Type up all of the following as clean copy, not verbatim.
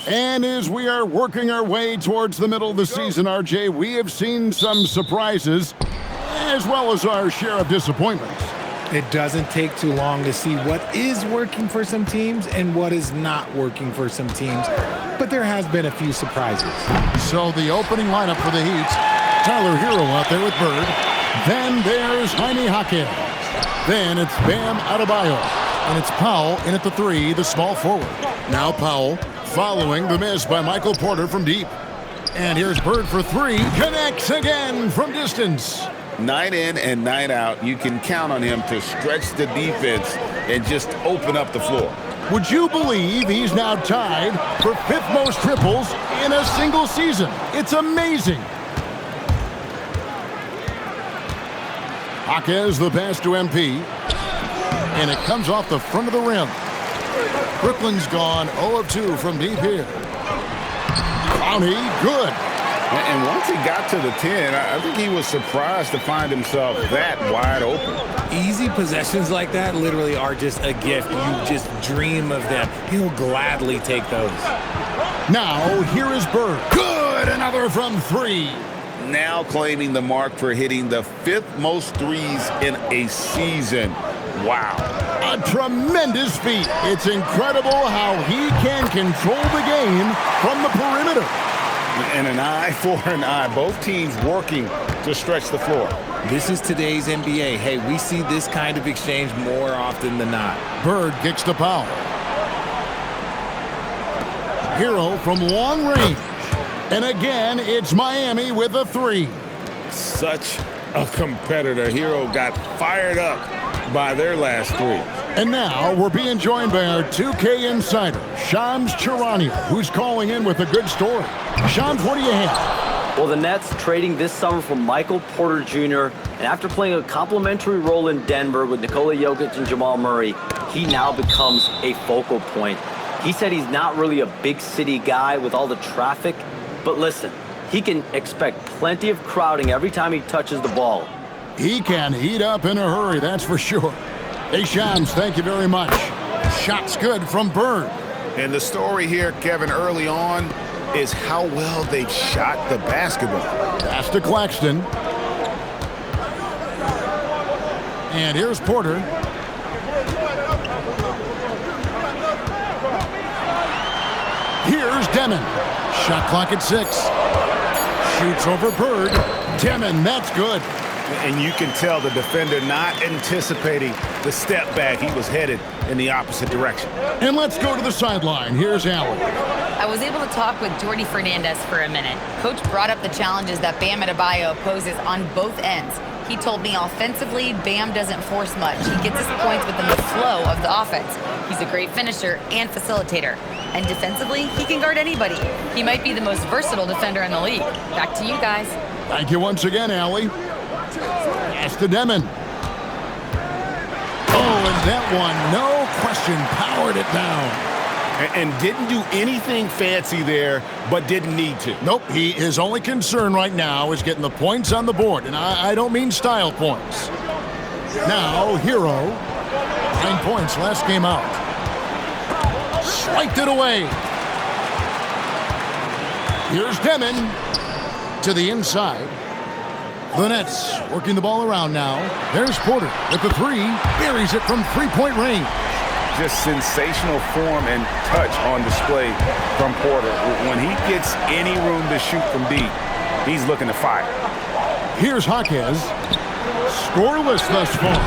And as we are working our way towards the middle of the season, RJ, we have seen some surprises as well as our share of disappointments. It doesn't take too long to see what is working for some teams and what is not working for some teams, but there has been a few surprises. So the opening lineup for the Heat, Tyler Hero out there with Bird. Then there's Jaime Jaquez. Then it's Bam Adebayo. And it's Powell in at the 3, the small forward. Now Powell following the miss by Michael Porter from deep. And here's Bird for 3. Connects again from distance. Night in and night out, you can count on him to stretch the defense and just open up the floor. Would you believe he's now tied for 5th most triples in a single season? It's amazing. Jaquez the pass to MP. And it comes off the front of the rim. Brooklyn's gone 0 of 2 from deep here. Clowney, good. And once he got to the 10, I think he was surprised to find himself that wide open. Easy possessions like that literally are just a gift. You just dream of them. He'll gladly take those. Now, here is Bird. Good, another from 3. Now claiming the mark for hitting the 5th most threes in a season. Wow. A tremendous feat. It's incredible how he can control the game from the perimeter. And an eye for an eye. Both teams working to stretch the floor. This is today's NBA. Hey, we see this kind of exchange more often than not. Bird kicks to Powell. Hero from long range. And again, it's Miami with a 3. Such a competitor. Hero got fired up by their last 3. And now we're being joined by our 2K insider, Shams Charania, who's calling in with a good story. Shams, what do you have? Well, the Nets trading this summer for Michael Porter Jr., and after playing a complimentary role in Denver with Nikola Jokic and Jamal Murray, he now becomes a focal point. He said he's not really a big city guy with all the traffic, but listen, he can expect plenty of crowding every time he touches the ball. He can heat up in a hurry, that's for sure. Hey, Shams, thank you very much. Shot's good from Bird. And the story here, Kevin, early on is how well they've shot the basketball. Pass to Claxton. And here's Porter. Here's Demon. Shot clock at 6. Shoots over Bird. Demon, that's good. And you can tell the defender not anticipating the step back. He was headed in the opposite direction. And let's go to the sideline. Here's Allen. I was able to talk with Jordi Fernandez for a minute. Coach brought up the challenges that Bam Adebayo poses on both ends. He told me offensively, Bam doesn't force much. He gets his points within the flow of the offense. He's a great finisher and facilitator. And defensively, he can guard anybody. He might be the most versatile defender in the league. Back to you guys. Thank you once again, Allie. Pass to Demon. Oh, and that one, no question, powered it down. And didn't do anything fancy there, but didn't need to. Nope, his only concern right now is getting the points on the board, and I don't mean style points. Now, Hero, 9 points last game out. Swiped it away. Here's Demon to the inside. The Nets working the ball around now. There's Porter with the 3, buries it from 3-point range. Just sensational form and touch on display from Porter. When he gets any room to shoot from deep, he's looking to fire. Here's Jaquez. Scoreless thus far.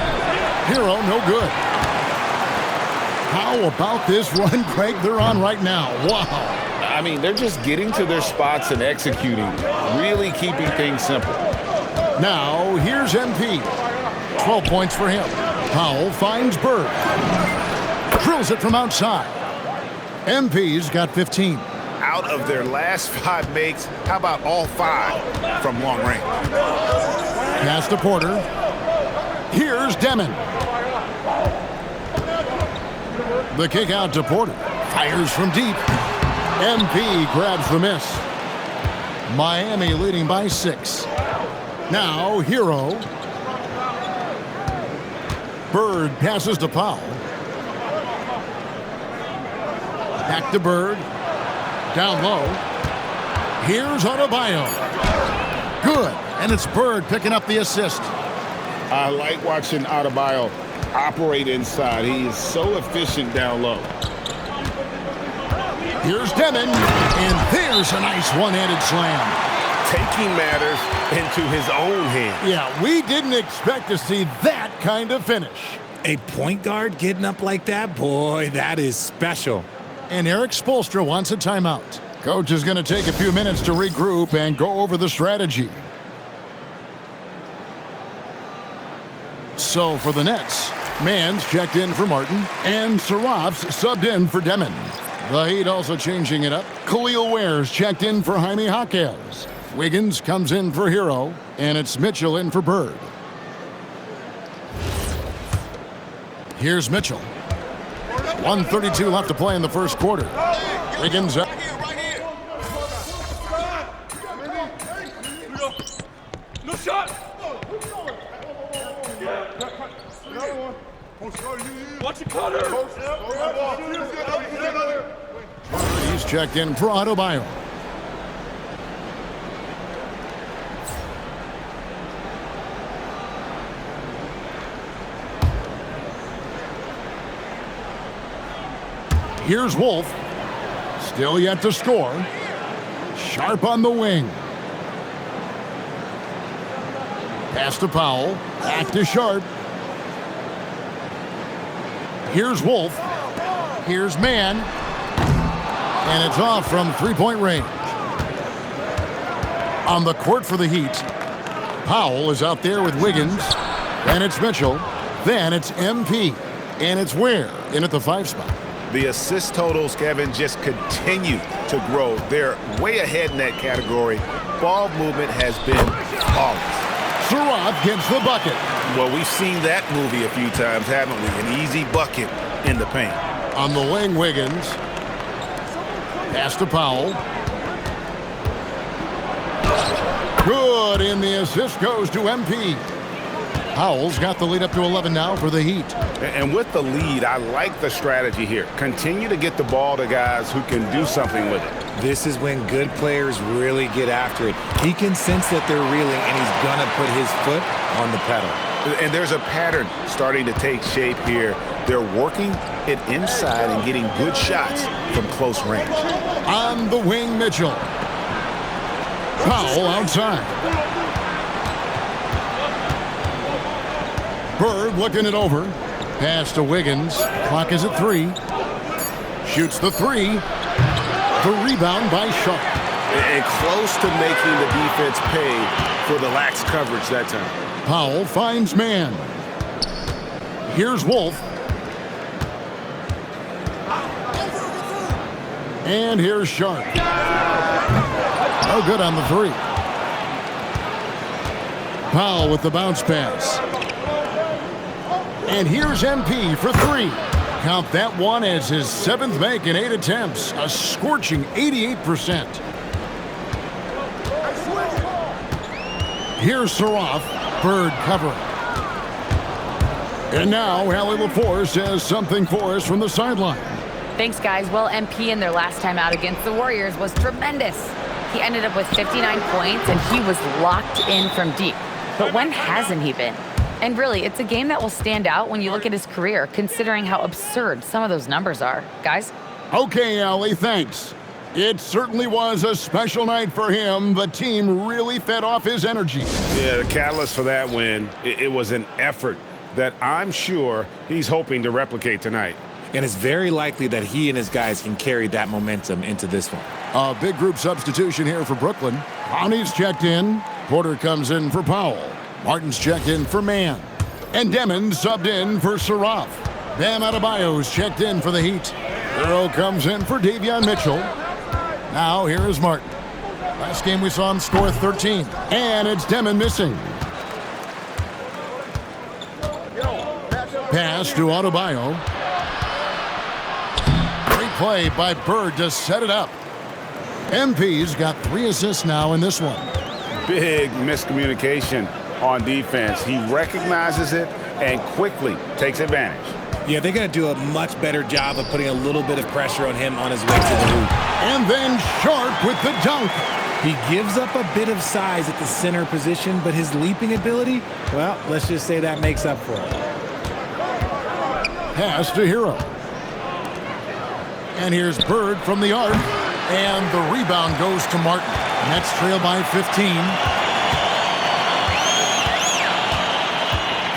Hero, no good. How about this run, Craig, they're on right now? Wow. I mean, they're just getting to their spots and executing, really keeping things simple. Now, here's MP. 12 points for him. Powell finds Bird. Drills it from outside. MP's got 15. Out of their last 5 makes, how about all 5 from long range? Pass to Porter. Here's Demon. The kick out to Porter. Fires from deep. MP grabs the miss. Miami leading by 6. Now, Hero. Bird passes to Powell. Back to Bird. Down low. Here's Adebayo. Good. And it's Bird picking up the assist. I like watching Adebayo operate inside. He is so efficient down low. Here's Demon. And there's a nice one-handed slam. Taking matters into his own hands. Yeah, we didn't expect to see that kind of finish. A point guard getting up like that? Boy, that is special. And Eric Spoelstra wants a timeout. Coach is going to take a few minutes to regroup and go over the strategy. So for the Nets, Mann's checked in for Martin, and Saraf's subbed in for Demon. The Heat also changing it up. Khalil Ware's checked in for Jaime Jaquez. Wiggins comes in for Hero, and it's Mitchell in for Bird. Here's Mitchell. 1:32 left to play in the first quarter. Wiggins up. No shot. Watch it, Connor. He's checked in for Adebayo. Here's Wolf. Still yet to score. Sharp on the wing. Pass to Powell. Back to Sharp. Here's Wolf. Here's Mann. And it's off from three-point range. On the court for the Heat, Powell is out there with Wiggins. Then it's Mitchell. Then it's MP. And it's Ware in at the 5 spot. The assist totals, Kevin, just continue to grow. They're way ahead in that category. Ball movement has been flawless. Saraf gets the bucket. Well, we've seen that movie a few times, haven't we? An easy bucket in the paint. On the wing, Wiggins. Pass to Powell. Good, and the assist goes to MP. Powell's got the lead up to 11 now for the Heat. And with the lead, I like the strategy here. Continue to get the ball to guys who can do something with it. This is when good players really get after it. He can sense that they're reeling, and he's going to put his foot on the pedal. And there's a pattern starting to take shape here. They're working it inside and getting good shots from close range. On the wing, Mitchell. Powell outside. Bird looking it over. Pass to Wiggins. Clock is at 3. Shoots the 3. The rebound by Sharp. And close to making the defense pay for the lax coverage that time. Powell finds Mann. Here's Wolf. And here's Sharp. No good on the 3. Powell with the bounce pass. And here's MP for 3. Count that one as his 7th make in 8 attempts. A scorching 88%. Here's Saraf. Bird covering. And now Allie LaForce has something for us from the sideline. Thanks, guys. Well, MP in their last time out against the Warriors was tremendous. He ended up with 59 points, and he was locked in from deep. But when hasn't he been? And really, it's a game that will stand out when you look at his career, considering how absurd some of those numbers are. Guys? Okay, Allie, thanks. It certainly was a special night for him. The team really fed off his energy. Yeah, the catalyst for that win, it was an effort that I'm sure he's hoping to replicate tonight. And it's very likely that he and his guys can carry that momentum into this one. A big group substitution here for Brooklyn. Conley's checked in. Porter comes in for Powell. Martin's checked in for Mann. And Demon subbed in for Saraf. Bam Adebayo's checked in for the Heat. Hero comes in for Davion Mitchell. Now here is Martin. Last game we saw him score 13. And it's Demon missing. Pass to Adebayo. Great play by Bird to set it up. MP's got 3 assists now in this one. Big miscommunication on defense. He recognizes it and quickly takes advantage. Yeah, they're going to do a much better job of putting a little bit of pressure on him on his way to the hoop. And then Sharp with the dunk. He gives up a bit of size at the center position, but his leaping ability, well, let's just say that makes up for it. Pass to Hero. And here's Bird from the arc. And the rebound goes to Martin. Nets trail by 15.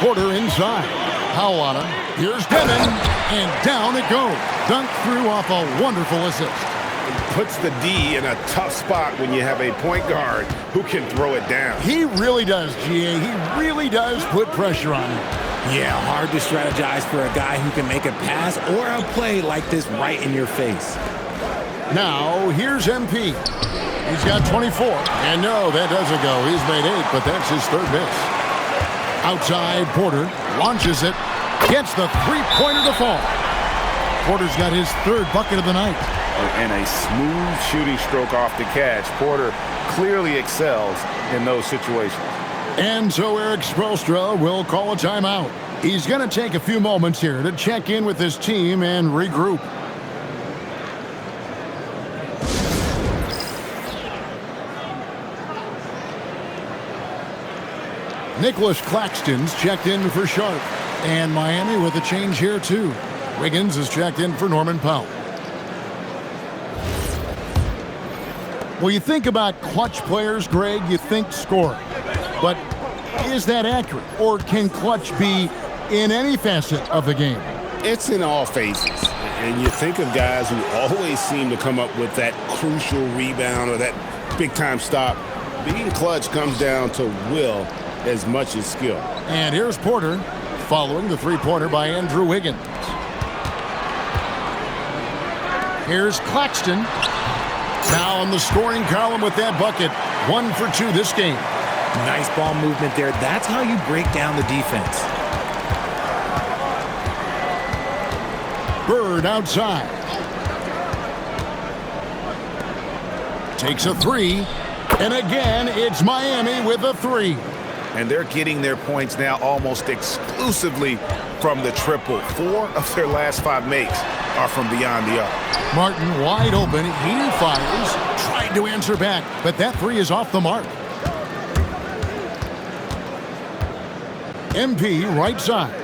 Porter inside. Powell on him. Here's Devin. And down it goes. Dunk through off a wonderful assist. Puts the D in a tough spot when you have a point guard who can throw it down. He really does, GA. He really does put pressure on him. Yeah, hard to strategize for a guy who can make a pass or a play like this right in your face. Now, here's MP. He's got 24. And no, that doesn't go. He's made 8, but that's his third miss. Outside, Porter launches it. Gets the three-pointer to fall. Porter's got his third bucket of the night. And a smooth shooting stroke off the catch. Porter clearly excels in those situations. And so Eric Spoelstra will call a timeout. He's going to take a few moments here to check in with his team and regroup. Nicholas Claxton's checked in for Sharp. And Miami with a change here too. Wiggins is checked in for Norman Powell. Well, you think about clutch players, Greg, you think scoring. But is that accurate? Or can clutch be in any facet of the game? It's in all phases. And you think of guys who always seem to come up with that crucial rebound or that big-time stop. Being clutch comes down to will as much as skill. And here's Porter following the three-pointer by Andrew Wiggins. Here's Claxton. Now in the scoring column with that bucket. 1 for 2 this game. Nice ball movement there. That's how you break down the defense. Bird outside. Takes a three. And again, it's Miami with a three. And they're getting their points now almost exclusively from the triple. 4 of their last 5 makes are from beyond the arc. Martin wide open. He fires. Tried to answer back, but that three is off the mark. MP right side.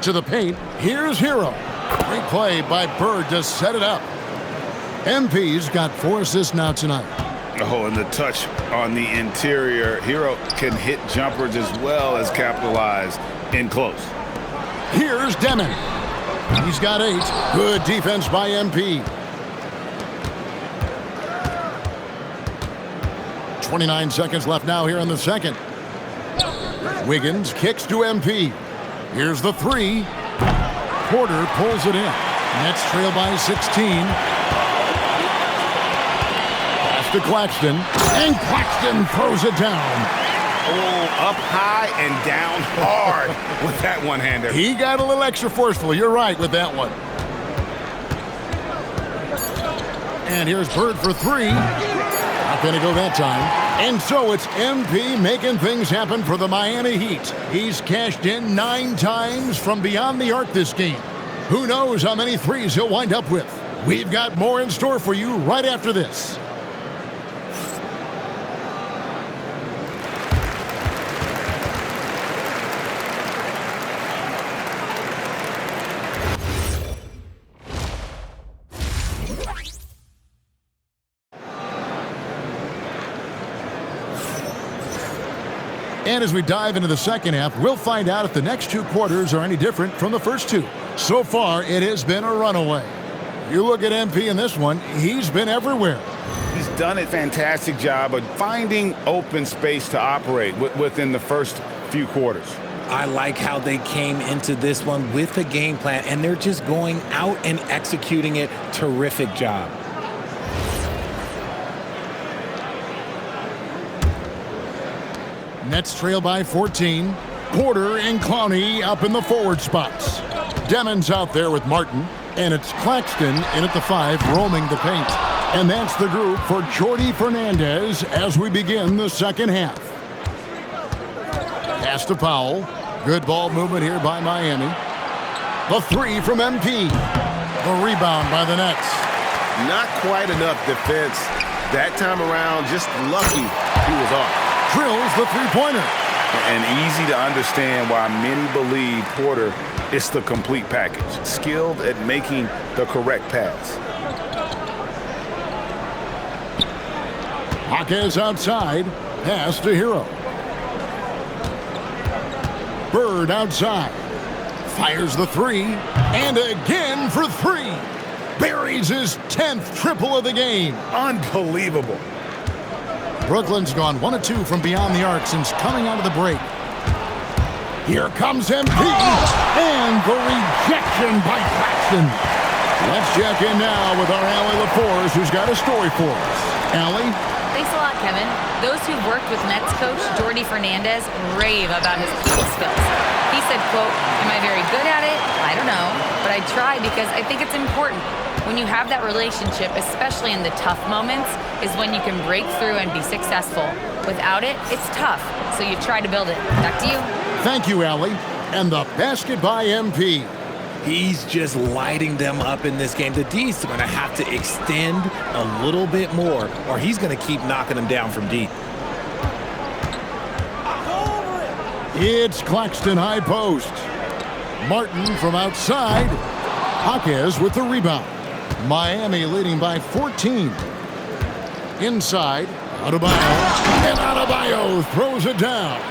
To the paint. Here's Hero. Great play by Bird to set it up. MP's got 4 assists now tonight. Oh, and the touch on the interior. Hero can hit jumpers as well as capitalize in close. Here's Demon. He's got 8. Good defense by MP. 29 seconds left now here in the second. Wiggins kicks to MP. Here's the three. Porter pulls it in. Nets trail by 16. To Claxton, and Claxton throws it down. Oh, up high and down hard with that one-hander. He got a little extra forceful. You're right with that one. And here's Bird for 3. Not going to go that time. And so it's MP making things happen for the Miami Heat. He's cashed in 9 times from beyond the arc this game. Who knows how many threes he'll wind up with. We've got more in store for you right after this. And as we dive into the second half, we'll find out if the next 2 quarters are any different from the first 2. So far, it has been a runaway. You look at MP in this one, he's been everywhere. He's done a fantastic job of finding open space to operate within the first few quarters. I like how they came into this one with a game plan, and they're just going out and executing it. Terrific job. Nets trail by 14. Porter and Clowney up in the forward spots. Demon's out there with Martin, and it's Claxton in at the 5 roaming the paint. And that's the group for Jordi Fernandez as we begin the second half. Pass to Powell. Good ball movement here by Miami. The three from MP. The rebound by the Nets. Not quite enough defense that time around. Just lucky he was off. Drills the three-pointer. And easy to understand why many believe Porter is the complete package. Skilled at making the correct pass. Jaquez outside. Pass to Hero. Bird outside. Fires the three. And again for three. Buries his 10th triple of the game. Unbelievable. Brooklyn's gone 1 of 2 from beyond the arc since coming out of the break. Here comes MP. And the rejection by Claxton. Let's check in now with our Allie LaForce, who's got a story for us. Allie? Thanks a lot, Kevin. Those who've worked with Nets coach Jordi Fernandez rave about his people skills. He said, quote, "Am I very good at it? I don't know, but I try because I think it's important. When you have that relationship, especially in the tough moments, is when you can break through and be successful. Without it, it's tough, so you try to build it." Back to you. Thank you, Allie. And the basket by MP. He's just lighting them up in this game. The D's going to have to extend a little bit more, or he's going to keep knocking them down from deep. It's Claxton high post. Martin from outside. Jaquez with the rebound. Miami leading by 14. Inside, Adebayo. And Adebayo throws it down.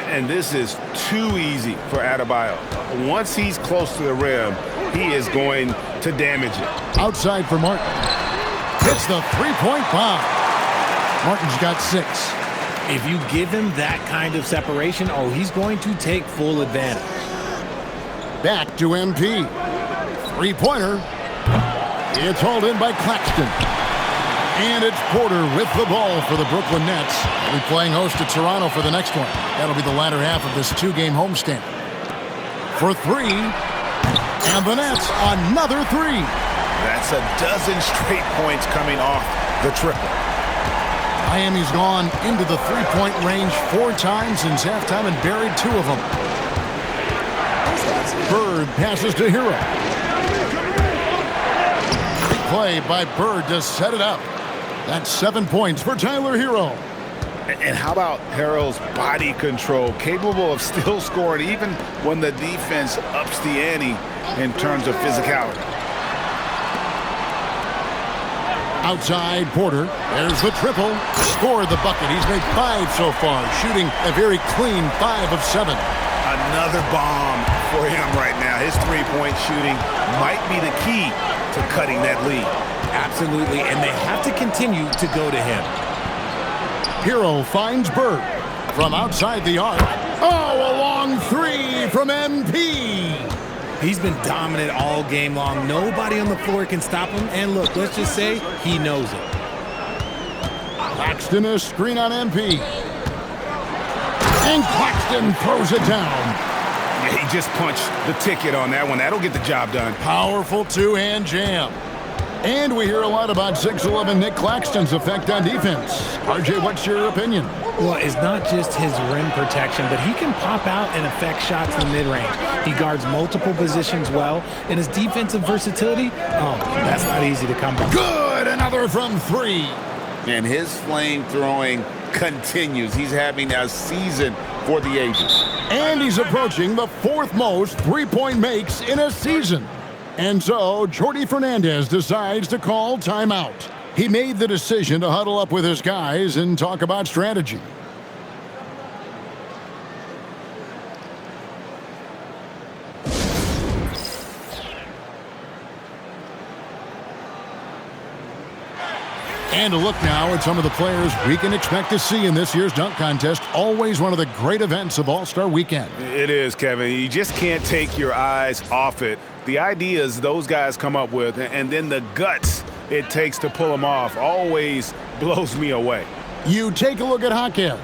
And this is too easy for Adebayo. Once he's close to the rim, he is going to damage it. Outside for Martin. Hits the three-point bomb. Martin's got 6. If you give him that kind of separation, oh, he's going to take full advantage. Back to MP. Three-pointer. It's hauled in by Claxton. And it's Porter with the ball for the Brooklyn Nets. They'll be playing host to Toronto for the next one. That'll be the latter half of this 2-game homestand. For 3. And the Nets, another 3. That's a dozen straight points coming off the triple. Miami's gone into the three-point range 4 times since halftime and buried 2 of them. Bird passes to Hero. Big play by Bird to set it up. That's 7 points for Tyler Hero. And how about Hero's body control, capable of still scoring even when the defense ups the ante in terms of physicality. Outside Porter, there's the triple. Scored the bucket. He's made 5 so far, shooting a very clean 5 of 7. Another bomb for him right now. His three-point shooting might be the key to cutting that lead. Absolutely, and they have to continue to go to him. Hero finds Bird from outside the arc. Oh, a long 3 from MP. He's been dominant all game long. Nobody on the floor can stop him. And look, let's just say he knows it. Claxton a screen on MP. And Claxton throws it down. Yeah, he just punched the ticket on that one. That'll get the job done. Powerful 2-hand jam. And we hear a lot about 6'11" Nick Claxton's effect on defense. RJ, what's your opinion? Well, it's not just his rim protection, but he can pop out and affect shots in the mid-range. He guards multiple positions well, and his defensive versatility, oh, that's not easy to come by. Good, another from 3. And his flame throwing continues. He's having a season for the ages. And he's approaching the 4th most three-point makes in a season. And so, Jordi Fernandez decides to call timeout. He made the decision to huddle up with his guys and talk about strategy. And a look now at some of the players we can expect to see in this year's dunk contest. Always one of the great events of All-Star Weekend. It is, Kevin. You just can't take your eyes off it. The ideas those guys come up with, and then the guts it takes to pull them off, always blows me away. You take a look at Jaquez,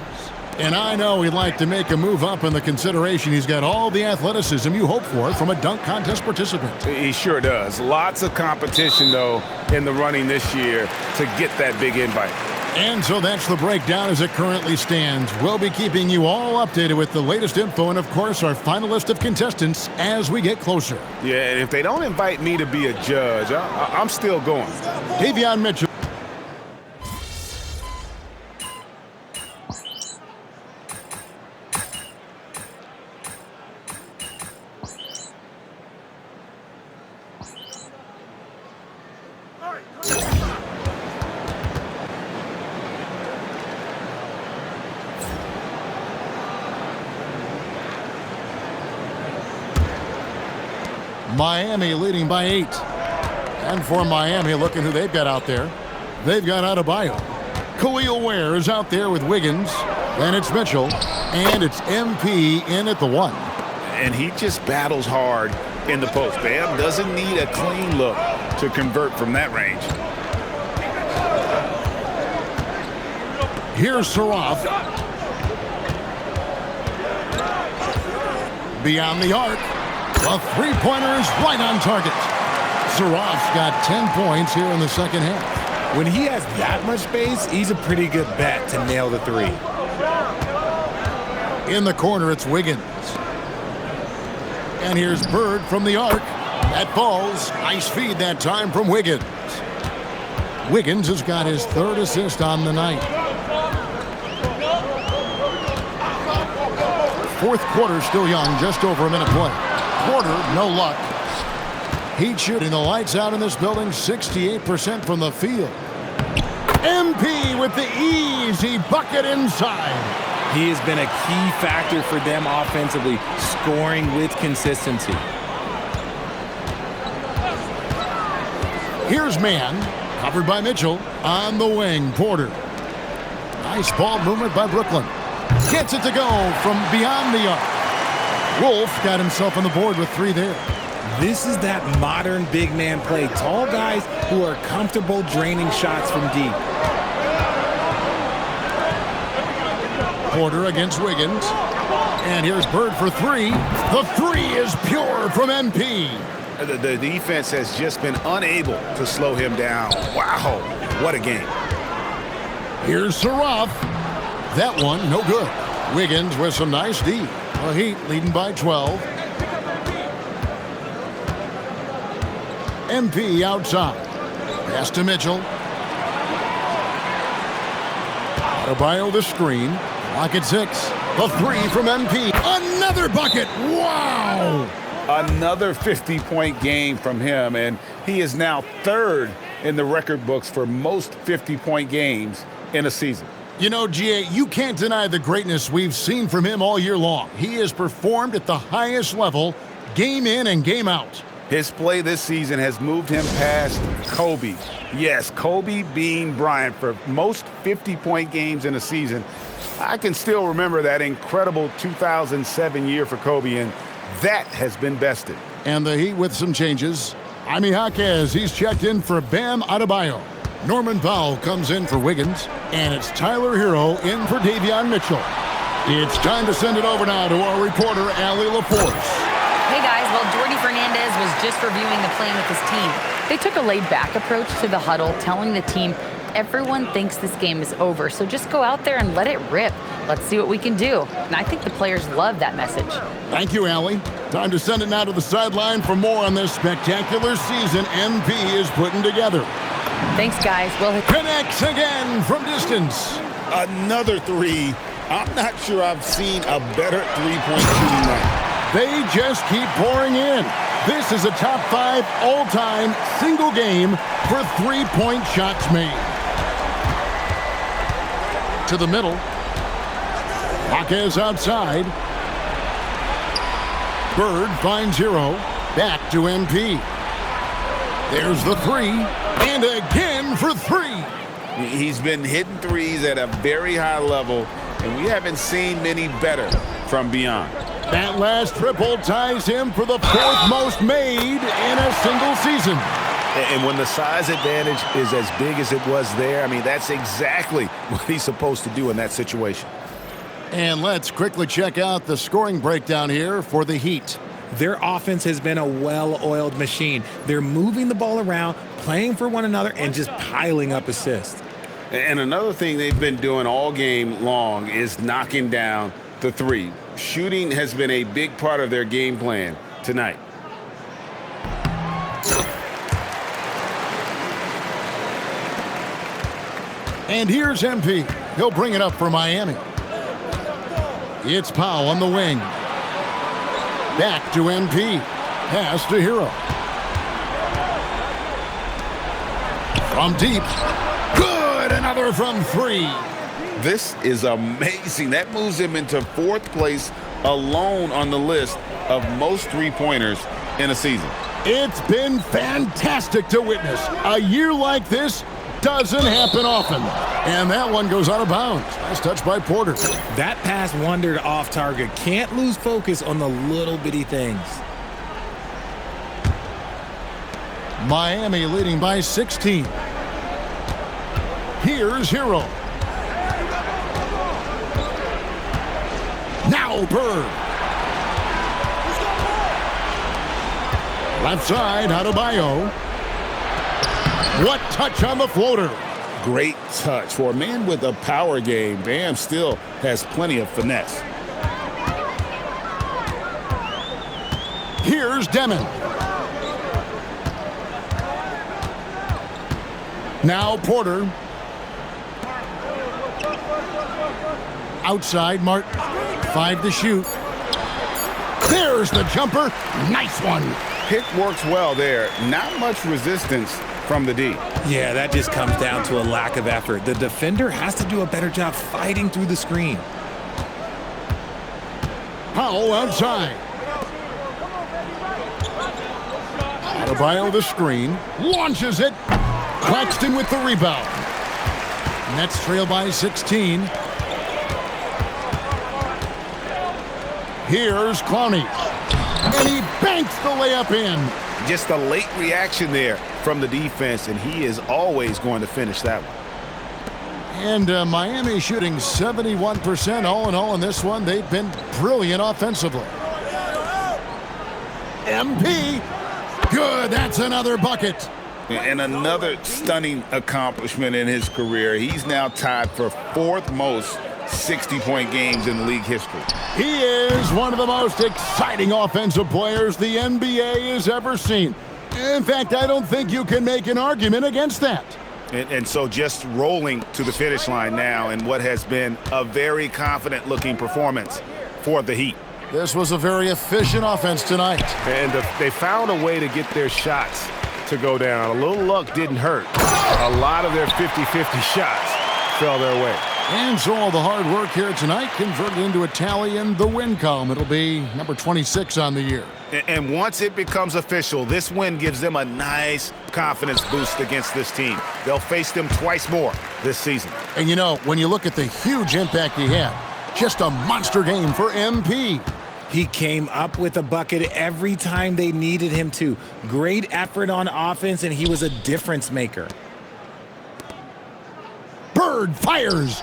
and I know he'd like to make a move up in the consideration. He's got all the athleticism you hope for from a dunk contest participant. He sure does. Lots of competition, though, in the running this year to get that big invite. And so that's the breakdown as it currently stands. We'll be keeping you all updated with the latest info and, of course, our final list of contestants as we get closer. Yeah, and if they don't invite me to be a judge, I'm still going. Davion Mitchell. Miami leading by 8. And for Miami, looking who they've got out there. They've got Adebayo. Khalil Ware is out there with Wiggins. Then it's Mitchell. And it's MP in at the 1. And he just battles hard in the post. Bam doesn't need a clean look to convert from that range. Here's Saraf. Beyond the arc. A three-pointer is right on target. Saraf's got 10 points here in the second half. When he has that much space, he's a pretty good bet to nail the 3. In the corner, it's Wiggins. And here's Bird from the arc. That falls. Nice feed that time from Wiggins. Wiggins has got his 3rd assist on the night. 4th quarter still young, just over a minute play. Porter, no luck. Heat shooting the lights out in this building, 68% from the field. MP with the easy bucket inside. He has been a key factor for them offensively, scoring with consistency. Here's man, covered by Mitchell, on the wing, Porter. Nice ball movement by Brooklyn. Gets it to go from beyond the arc. Wolf got himself on the board with 3 there. This is that modern big man play. Tall guys who are comfortable draining shots from deep. Porter against Wiggins. And here's Bird for 3. The 3 is pure from MP. The defense has just been unable to slow him down. Wow, what a game. Here's Saraf. That one, no good. Wiggins with some nice D. The Heat leading by 12. MP outside. Pass to Mitchell. Adebayo the screen. Clock at 6. The 3 from MP. Another bucket. Wow! Another 50-point game from him, and he is now 3rd in the record books for most 50-point games in a season. You know, GA, you can't deny the greatness we've seen from him all year long. He has performed at the highest level, game in and game out. His play this season has moved him past Kobe. Yes, Kobe being Bryant for most 50-point games in a season. I can still remember that incredible 2007 year for Kobe, and that has been bested. And the Heat with some changes. Jaime Jaquez, he's checked in for Bam Adebayo. Norman Powell comes in for Wiggins, and it's Tyler Hero in for Davion Mitchell. It's time to send it over now to our reporter, Allie LaForce. Hey guys, well, Jordi Fernandez was just reviewing the plan with his team. They took a laid-back approach to the huddle, telling the team, everyone thinks this game is over, so just go out there and let it rip. Let's see what we can do. And I think the players love that message. Thank you, Allie. Time to send it now to the sideline for more on this spectacular season MP is putting together. Thanks, guys. We'll hit. Connects again from distance. Another 3. I'm not sure I've seen a better three-point shooting night. They just keep pouring in. This is a top 5 all-time single game for three-point shots made. To the middle. Jaquez outside. Bird finds Hero. Back to MP. There's the 3. And again for 3. He's been hitting threes at a very high level, and we haven't seen many better from beyond. That last triple ties him for the 4th most made in a single season. And when the size advantage is as big as it was there, I mean, that's exactly what he's supposed to do in that situation. And let's quickly check out the scoring breakdown here for the Heat. Their offense has been a well-oiled machine. They're moving the ball around, playing for one another, and just piling up assists. And another thing they've been doing all game long is knocking down the three. Shooting has been a big part of their game plan tonight. And here's MP. He'll bring it up for Miami. It's Powell on the wing. Back to MP. Pass to Hero. From deep. Good! Another from three. This is amazing. That moves him into fourth place alone on the list of most three-pointers in a season. It's been fantastic to witness. A year like this doesn't happen often. And that one goes out of bounds. Nice touch by Porter. That pass wandered off target. Can't lose focus on the little bitty things. Miami leading by 16. Here's Hero. Now Bird. Left side, Adebayo. What touch on the floater. Great touch. For a man with a power game, Bam still has plenty of finesse. Here's Demon. Now Porter. Outside, Martin. 5 to shoot. There's the jumper. Nice one. Pick works well there. Not much resistance from the D. Yeah, that just comes down to a lack of effort. The defender has to do a better job fighting through the screen. Powell outside. Adebayo the screen. Launches it. Claxton with the rebound. Nets trail by 16. Here's Clowney. And he banks the layup in. Just a late reaction there from the defense, and he is always going to finish that one. And Miami shooting 71% all in all in this one. They've been brilliant offensively. MP. Good. That's another bucket. And another stunning accomplishment in his career. He's now tied for fourth most 60-point games in league history. He is one of the most exciting offensive players the NBA has ever seen. In fact, I don't think you can make an argument against that. And so just rolling to the finish line now in what has been a very confident-looking performance for the Heat. This was a very efficient offense tonight. And they found a way to get their shots to go down. A little luck didn't hurt. A lot of their 50-50 shots fell their way. And so all the hard work here tonight converted into a tally in the win column. It'll be number 26 on the year. And once it becomes official, this win gives them a nice confidence boost against this team. They'll face them twice more this season. And you know, when you look at the huge impact he had, just a monster game for MP. He came up with a bucket every time they needed him to. Great effort on offense, and he was a difference maker. Bird fires.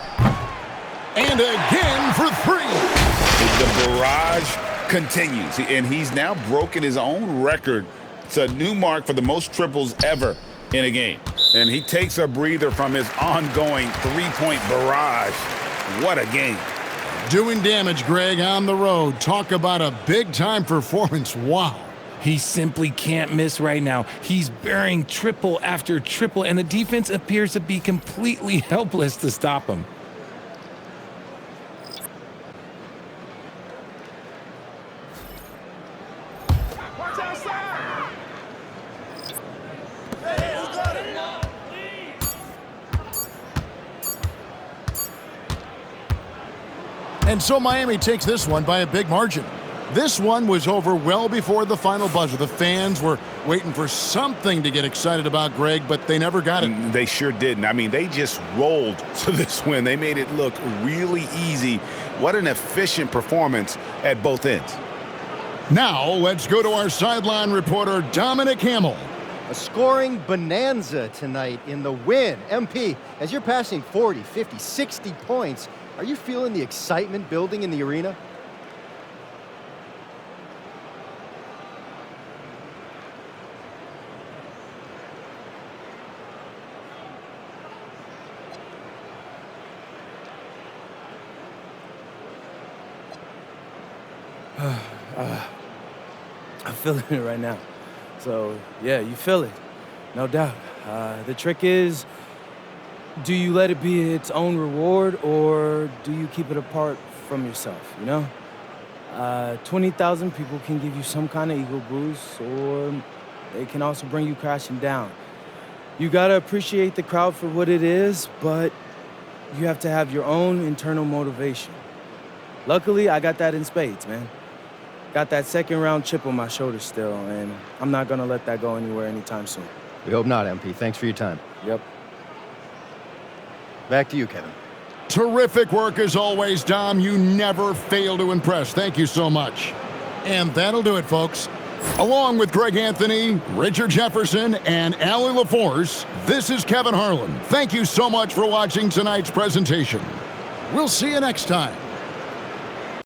And again for three. The barrage continues, and he's now broken his own record. It's a new mark for the most triples ever in a game. And he takes a breather from his ongoing three-point barrage. What a game. Doing damage, Greg, on the road. Talk about a big-time performance. Wow. He simply can't miss right now. He's burying triple after triple, and the defense appears to be completely helpless to stop him. And so Miami takes this one by a big margin. This one was over well before the final buzzer. The fans were waiting for something to get excited about, Greg, but they never got it. They sure didn't. I mean, they just rolled to this win. They made it look really easy. What an efficient performance at both ends. Now, let's go to our sideline reporter, Dominic Hamill. A scoring bonanza tonight in the win. MP, as you're passing 40, 50, 60 points, are you feeling the excitement building in the arena? I'm feeling it right now. So, yeah, you feel it, no doubt. The trick is, do you let it be its own reward, or do you keep it apart from yourself, you know? 20,000 people can give you some kind of ego boost, or they can also bring you crashing down. You gotta appreciate the crowd for what it is, but you have to have your own internal motivation. Luckily, I got that in spades, man. Got that second round chip on my shoulder still, and I'm not gonna let that go anywhere anytime soon. We hope not, MP. Thanks for your time. Yep. Back to you, Kevin. Terrific work as always, Dom. You never fail to impress. Thank you so much. And that'll do it, folks. Along with Greg Anthony, Richard Jefferson, and Allie LaForce, this is Kevin Harlan. Thank you so much for watching tonight's presentation. We'll see you next time.